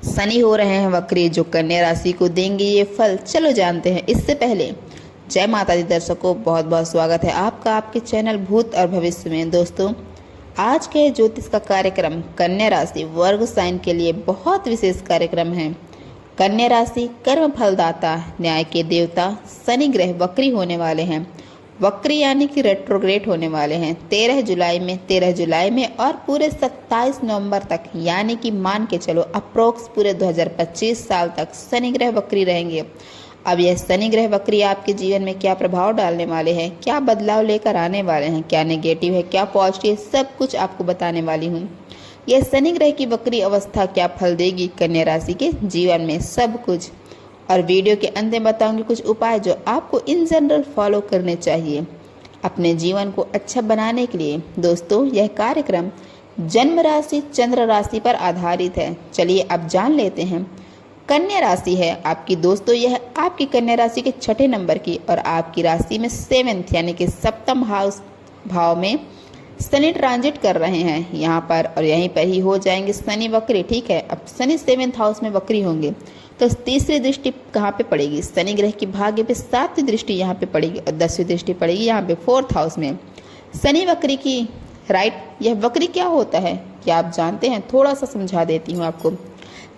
शनि हो रहे हैं वक्री, जो कन्या राशि को देंगे ये फल। चलो जानते हैं। इससे पहले जय माता दी दर्शकों, बहुत बहुत स्वागत है आपका आपके चैनल भूत और भविष्य में। दोस्तों, आज के ज्योतिष का कार्यक्रम कन्या राशि वर्ग साइन के लिए बहुत विशेष कार्यक्रम है। कन्या राशि कर्म फलदाता, न्याय के देवता शनि ग्रह वक्री होने वाले हैं। वक्री यानी कि रेट्रोग्रेड होने वाले हैं 13 जुलाई में और पूरे 27 नवंबर तक, यानी कि मान के चलो अप्रोक्स पूरे 2025 साल तक शनि ग्रह वक्री रहेंगे। अब यह शनि ग्रह वक्री आपके जीवन में क्या प्रभाव डालने वाले हैं, क्या बदलाव लेकर आने वाले हैं, क्या नेगेटिव है क्या पॉजिटिव, सब कुछ आपको बताने वाली हूँ। यह शनि ग्रह की वक्री अवस्था क्या फल देगी कन्या राशि के जीवन में, सब कुछ। और वीडियो के अंत में बताऊंगी कुछ उपाय जो आपको इन जनरल फॉलो करने चाहिए अपने जीवन को अच्छा बनाने के लिए। दोस्तों, यह कार्यक्रम जन्म राशि चंद्र राशि पर आधारित है। चलिए अब जान लेते हैं। कन्या राशि है आपकी। दोस्तों, यह आपकी कन्या राशि के 6ठे नंबर की और आपकी राशि में 7th यानी कि सप्तम हाउस भाव में शनि ट्रांजिट कर रहे हैं यहाँ पर, और यहीं पर ही हो जाएंगे शनि वक्री। ठीक है, अब शनि 7th हाउस में वक्री होंगे तो तीसरी दृष्टि कहाँ पे पड़ेगी? शनि ग्रह की भाग्य पे 7वीं दृष्टि यहाँ पे पड़ेगी और 10वीं दृष्टि पड़ेगी यहाँ पे 4th हाउस में शनि वक्री की। राइट, यह वक्री क्या होता है क्या आप जानते हैं? थोड़ा सा समझा देती हूँ आपको।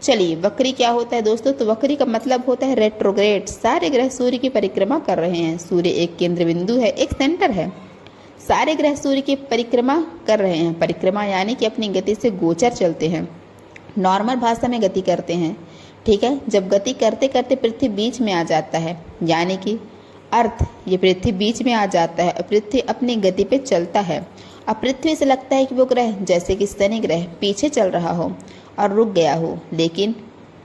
चलिए, वक्री क्या होता है दोस्तों? तो वक्री का मतलब होता है रेट्रोग्रेड। सारे ग्रह सूर्य की परिक्रमा कर रहे हैं। सूर्य एक केंद्र बिंदु है, एक सेंटर है। सारे ग्रह सूर्य की परिक्रमा कर रहे हैं। परिक्रमा यानी कि अपनी गति से गोचर चलते हैं, नॉर्मल भाषा में गति करते हैं। ठीक है, जब गति करते करते पृथ्वी बीच में आ जाता है, यानी कि अर्थ ये पृथ्वी बीच में आ जाता है और पृथ्वी अपनी गति पे चलता है। अब पृथ्वी से लगता है कि वो ग्रह जैसे कि शनि ग्रह पीछे चल रहा हो और रुक गया हो, लेकिन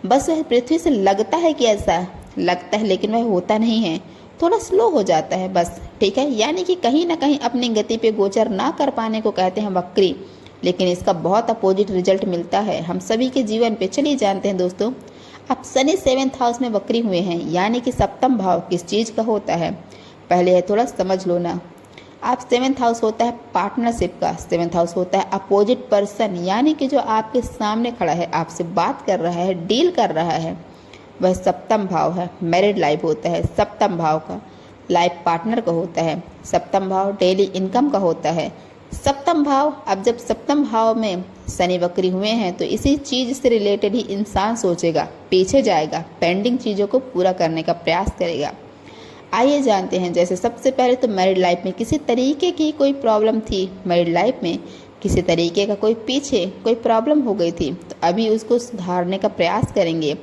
बस वह पृथ्वी से लगता है कि ऐसा लगता है, लेकिन वह होता नहीं है, थोड़ा स्लो हो जाता है बस। ठीक है, यानी कि कहीं ना कहीं अपनी गति पे गोचर ना कर पाने को कहते हैं वक्री, लेकिन इसका बहुत अपोजिट रिजल्ट मिलता है हम सभी के जीवन पे। चलिए जानते हैं दोस्तों। अब शनि 7th हाउस में वक्री हुए हैं, यानी कि सप्तम भाव किस चीज़ का होता है पहले है थोड़ा समझ लो ना। आप 7th हाउस होता है पार्टनरशिप का। 7th हाउस होता है अपोजिट पर्सन, यानी कि जो आपके सामने खड़ा है, आपसे बात कर रहा है, डील कर रहा है, वह सप्तम भाव है। मैरिड लाइफ होता है सप्तम भाव का, लाइफ पार्टनर का होता है सप्तम भाव, डेली इनकम का होता है सप्तम भाव। अब जब सप्तम भाव में शनि वक्री हुए हैं तो इसी चीज से रिलेटेड ही इंसान सोचेगा, पीछे जाएगा, पेंडिंग चीज़ों को पूरा करने का प्रयास करेगा। आइए जानते हैं। जैसे सबसे पहले तो मैरिड लाइफ में किसी तरीके की कोई प्रॉब्लम थी, मैरिड लाइफ में किसी तरीके का कोई पीछे कोई प्रॉब्लम हो गई थी, तो अभी उसको सुधारने का प्रयास करेंगे।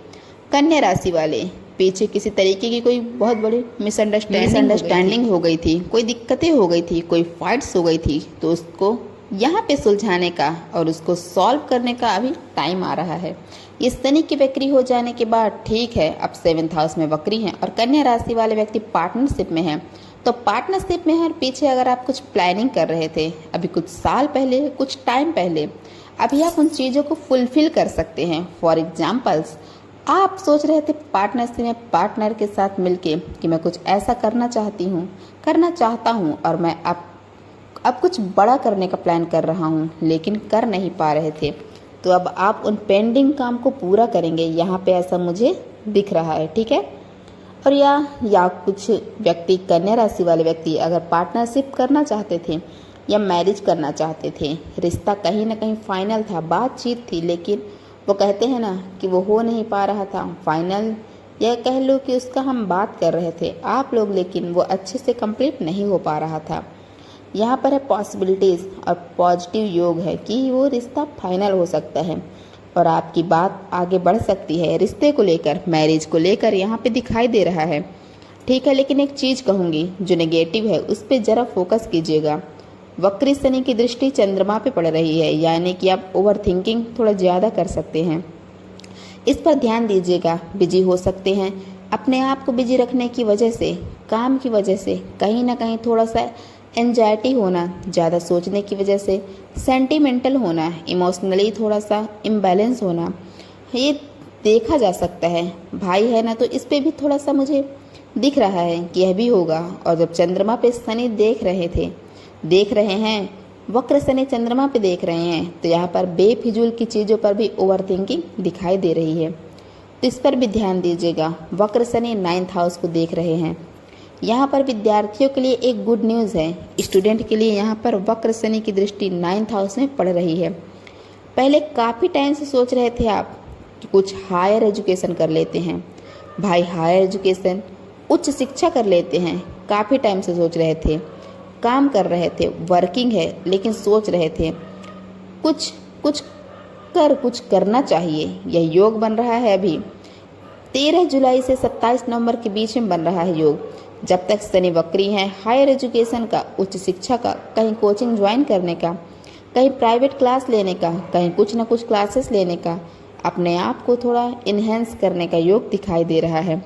कन्या राशि वाले, पीछे किसी तरीके की कोई बहुत बड़ी मिसअंडरस्टैंडिंग हो गई थी, कोई दिक्कतें हो गई थी, कोई फाइट्स हो गई थी, तो उसको यहाँ पे सुलझाने का और उसको सॉल्व करने का अभी टाइम आ रहा है। ये शनि की वक्री हो जाने के बाद ठीक है, अब 7th हाउस में वक्री हैं और कन्या राशि वाले व्यक्ति पार्टनरशिप में हैं। तो पार्टनरशिप में है, पीछे अगर आप कुछ प्लानिंग कर रहे थे अभी कुछ साल पहले, कुछ टाइम पहले, अभी आप उन चीज़ों को फुलफिल कर सकते हैं। फॉर एग्जाम्पल्स, आप सोच रहे थे पार्टनरशिप में पार्टनर के साथ मिलके कि मैं कुछ ऐसा करना चाहता हूँ और मैं अब कुछ बड़ा करने का प्लान कर रहा हूँ, लेकिन कर नहीं पा रहे थे, तो अब आप उन पेंडिंग काम को पूरा करेंगे। यहाँ पे ऐसा मुझे दिख रहा है। ठीक है, और या कुछ व्यक्ति, कन्या राशि वाले व्यक्ति अगर पार्टनरशिप करना चाहते थे या मैरिज करना चाहते थे, रिश्ता कहीं ना कहीं फाइनल था, बातचीत थी, लेकिन वो कहते हैं ना कि वो हो नहीं पा रहा था फाइनल, यह कह लो कि उसका हम बात कर रहे थे आप लोग, लेकिन वो अच्छे से कंप्लीट नहीं हो पा रहा था। यहाँ पर है पॉसिबिलिटीज़ और पॉजिटिव योग है कि वो रिश्ता फाइनल हो सकता है और आपकी बात आगे बढ़ सकती है रिश्ते को लेकर, मैरिज को लेकर यहाँ पे दिखाई दे रहा है। ठीक है, लेकिन एक चीज़ कहूँगी जो नेगेटिव है उस पर ज़रा फोकस कीजिएगा। वक्री शनि की दृष्टि चंद्रमा पे पड़ रही है, यानी कि आप ओवर थिंकिंग थोड़ा ज़्यादा कर सकते हैं, इस पर ध्यान दीजिएगा। बिजी हो सकते हैं, अपने आप को बिजी रखने की वजह से, काम की वजह से कहीं ना कहीं थोड़ा सा एंजाइटी होना, ज़्यादा सोचने की वजह से सेंटिमेंटल होना, इमोशनली थोड़ा सा इम्बैलेंस होना, ये देखा जा सकता है। भाई है ना, तो इस पे भी थोड़ा सा मुझे दिख रहा है कि यह भी होगा। और जब चंद्रमा पे शनि देख रहे हैं वक्र शनि चंद्रमा पे देख रहे हैं तो यहाँ पर बेफिजूल की चीज़ों पर भी ओवर थिंकिंग दिखाई दे रही है, तो इस पर भी ध्यान दीजिएगा। वक्र शनि 9th हाउस को देख रहे हैं। यहाँ पर विद्यार्थियों के लिए एक गुड न्यूज़ है। स्टूडेंट के लिए यहाँ पर वक्र शनि की दृष्टि 9th हाउस में पड़ रही है। पहले काफ़ी टाइम से सोच रहे थे आप कि कुछ हायर एजुकेशन कर लेते हैं, भाई हायर एजुकेशन उच्च शिक्षा कर लेते हैं। काफ़ी टाइम से सोच रहे थे, काम कर रहे थे, वर्किंग है, लेकिन सोच रहे थे कुछ करना चाहिए। यह योग बन रहा है अभी 13 जुलाई से 27 नवंबर के बीच में बन रहा है योग। जब तक शनि वक्री है, हायर एजुकेशन का, उच्च शिक्षा का, कहीं कोचिंग ज्वाइन करने का, कहीं प्राइवेट क्लास लेने का, कहीं कुछ ना कुछ क्लासेस लेने का, अपने आप को थोड़ा इन्हेंस करने का योग दिखाई दे रहा है।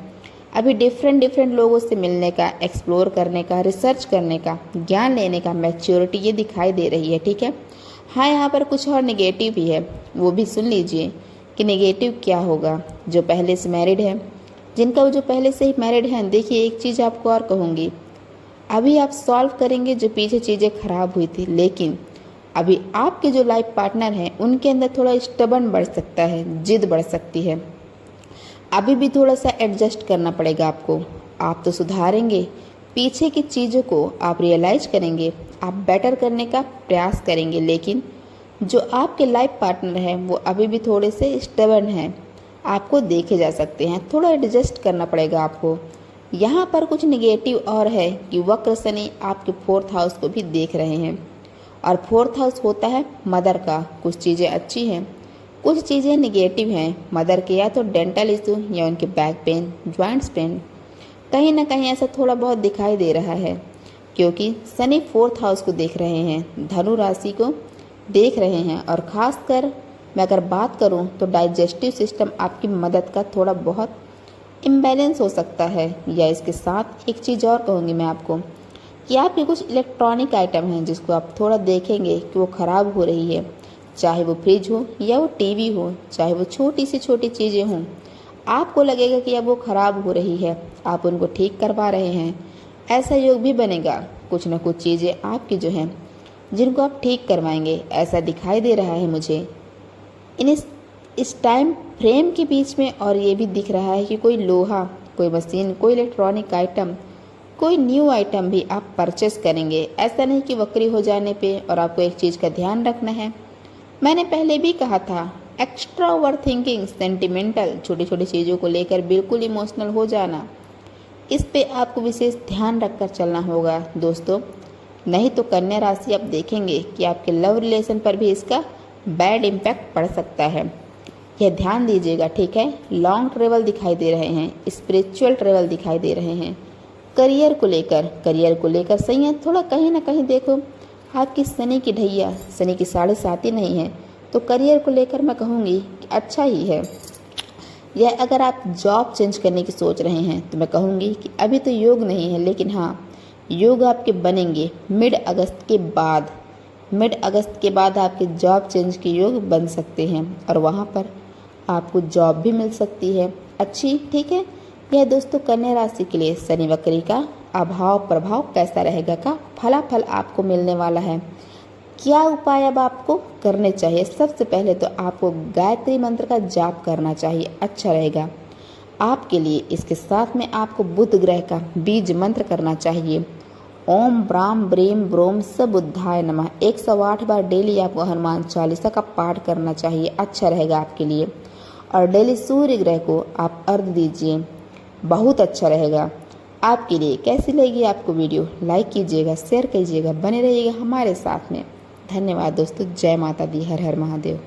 अभी डिफरेंट लोगों से मिलने का, एक्सप्लोर करने का, रिसर्च करने का, ज्ञान लेने का मैच्योरिटी ये दिखाई दे रही है। ठीक है, हाँ यहाँ पर कुछ और नेगेटिव भी है, वो भी सुन लीजिए कि नेगेटिव क्या होगा। जो पहले से मैरिड है, जिनका जो पहले से ही मैरिड है, देखिए एक चीज़ आपको और कहूँगी, अभी आप सॉल्व करेंगे जो पीछे चीज़ें खराब हुई थी, लेकिन अभी आपके जो लाइफ पार्टनर हैं उनके अंदर थोड़ा स्टबर्न बढ़ सकता है, जिद बढ़ सकती है। अभी भी थोड़ा सा एडजस्ट करना पड़ेगा आपको। आप तो सुधारेंगे, पीछे की चीज़ों को आप रियलाइज करेंगे, आप बेटर करने का प्रयास करेंगे, लेकिन जो आपके लाइफ पार्टनर हैं वो अभी भी थोड़े से स्टबर्न हैं, आपको देखे जा सकते हैं, थोड़ा एडजस्ट करना पड़ेगा आपको। यहाँ पर कुछ निगेटिव और है कि वक्र शनि आपके 4th हाउस को भी देख रहे हैं, और 4th हाउस होता है मदर का। कुछ चीज़ें अच्छी हैं, कुछ चीज़ें निगेटिव हैं मदर के, या तो डेंटल इशू या उनके बैक पेन, जॉइंट्स पेन, कहीं ना कहीं ऐसा थोड़ा बहुत दिखाई दे रहा है, क्योंकि शनि 4th हाउस को देख रहे हैं, धनु राशि को देख रहे हैं। और ख़ासकर मैं अगर बात करूं तो डाइजेस्टिव सिस्टम आपकी मदद का थोड़ा बहुत इम्बैलेंस हो सकता है। या इसके साथ एक चीज़ और कहूँगी मैं आपको कि आपके कुछ इलेक्ट्रॉनिक आइटम हैं जिसको आप थोड़ा देखेंगे कि वो ख़राब हो रही है, चाहे वो फ्रिज हो या वो टीवी हो, चाहे वो छोटी से छोटी चीज़ें हों, आपको लगेगा कि अब वो ख़राब हो रही है, आप उनको ठीक करवा रहे हैं। ऐसा योग भी बनेगा, कुछ ना कुछ चीज़ें आपकी जो हैं जिनको आप ठीक करवाएंगे, ऐसा दिखाई दे रहा है मुझे इस टाइम फ्रेम के बीच में। और ये भी दिख रहा है कि कोई लोहा, कोई मशीन, कोई इलेक्ट्रॉनिक आइटम, कोई न्यू आइटम भी आप परचेस करेंगे। ऐसा नहीं कि वक्री हो जाने पे। और आपको एक चीज़ का ध्यान रखना है, मैंने पहले भी कहा था, एक्स्ट्रा ओवर थिंकिंग, सेंटिमेंटल, छोटी छोटी चीज़ों को लेकर बिल्कुल इमोशनल हो जाना, इस पे आपको विशेष ध्यान रखकर चलना होगा दोस्तों। नहीं तो कन्या राशि आप देखेंगे कि आपके लव रिलेशन पर भी इसका बैड इम्पैक्ट पड़ सकता है, यह ध्यान दीजिएगा। ठीक है, लॉन्ग ट्रेवल दिखाई दे रहे हैं, स्पिरिचुअल ट्रेवल दिखाई दे रहे हैं। करियर को लेकर सही है, थोड़ा कहीं ना कहीं देखो आपकी शनि की ढैया, शनि की 7.5 नहीं है, तो करियर को लेकर मैं कहूँगी कि अच्छा ही है। यह अगर आप जॉब चेंज करने की सोच रहे हैं तो मैं कहूँगी कि अभी तो योग नहीं है, लेकिन हाँ योग आपके बनेंगे मिड अगस्त के बाद आपके जॉब चेंज के योग बन सकते हैं, और वहाँ पर आपको जॉब भी मिल सकती है अच्छी। ठीक है, यह दोस्तों कन्या राशि के लिए शनि वक्री का अभाव प्रभाव कैसा रहेगा का फलाफल आपको मिलने वाला है। क्या उपाय अब आपको करने चाहिए? सबसे पहले तो आपको गायत्री मंत्र का जाप करना चाहिए, अच्छा रहेगा आपके लिए। इसके साथ में आपको बुध ग्रह का बीज मंत्र करना चाहिए, ओम ब्राम ब्रीम ब्रोम सबुद्धाय नमः 108 बार डेली आपको हनुमान चालीसा का पाठ करना चाहिए, अच्छा रहेगा आपके लिए। और डेली सूर्य ग्रह को आप अर्घ दीजिए, बहुत अच्छा रहेगा आपके लिए। कैसी लगी आपको वीडियो? लाइक कीजिएगा, शेयर कीजिएगा, बने रहिएगा हमारे साथ में। धन्यवाद दोस्तों, जय माता दी, हर हर महादेव।